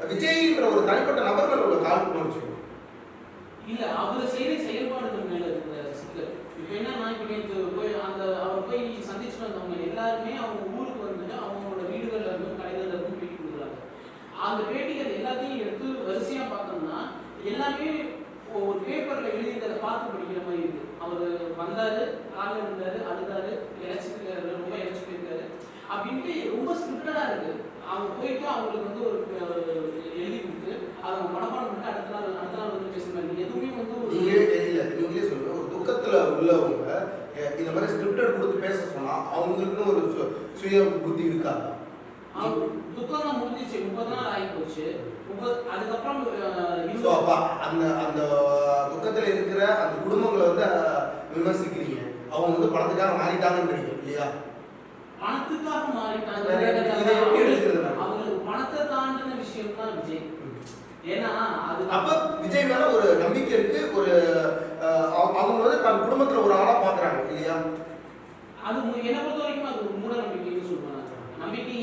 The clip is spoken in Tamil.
விஜய்ன்ற ஒரு தனிப்பட்ட நபர் மேல உள்ள காழ்ப்புணர்ச்சி இல்ல அவர் செய்த செயல்பாடுகள் மேல இருக்கிற சிக்கல். இப்போ என்னன்னா இப்போ நேற்று போய் அவர் போய் சந்திச்சுட்டு வந்தவங்க எல்லாருமே அவங்க ஊருக்கு வந்துட்டு அவங்களோட வீடுகள்ல இருந்தும் கடைகள்ல இருந்தும் பேட்டி கொடுக்குறாங்க. அந்த பேட்டிகள் எல்லாத்தையும் எடுத்து வரிசையா பார்த்தோம்னா எல்லாமே ஒரு பேப்பர்ல எழுதியதை பார்த்து படிக்கிற மாதிரி இருக்கு. அவர் வந்தாரு, காலையில் இருந்தாரு, அழுதாரு, ரொம்ப இழைச்சி போயிருக்காரு அப்படின்ட்டு ரொம்ப ஸ்கிரிப்டடா இருக்கு. அவங்க போயிட்டு அவங்களுக்கு வந்து ஒரு எழுதி கொடுத்து அதை மனப்பாடம் பண்ணிட்டு அடுத்த நாள் வந்து பேசுறாங்க. எதுவுமே வந்து நீங்களே சொல்லுங்க, ஒரு துக்கத்துல உள்ளவங்க இந்த மாதிரி ஸ்கிரிப்டட் கொடுத்து பேச சொன்னா அவங்களுக்குன்னு ஒரு சுய புத்தி இருக்காது. துக்கம் தான் முடிஞ்சிச்சு, 30 நாள் ஆகி போச்சு. அதுக்கப்புறம் அந்த துக்கத்துல இருக்கிற அந்த குடும்பங்களை வந்து விமர்சிக்கிறீங்க. அவங்க வந்து பணத்துக்காக மாறிட்டாங்கன்றீங்க இல்லையா? பணத்துக்காக மாறிட்டாங்க. அவங்களுக்கு பணத்தை தாண்டின விஷயம் தான் விஜய். ஏன்னா அது அப்ப விஜய் மேல ஒரு நம்பிக்கை இருக்கு. ஒரு அவங்க வந்து தன் குடும்பத்துல ஒரு ஆளா பாக்குறாங்க இல்லையா? அது என்ன பொறுத்த வரைக்கும் அது ஒரு மூட நம்பிக்கைன்னு சொல்லுவாங்க. நம்பிக்கை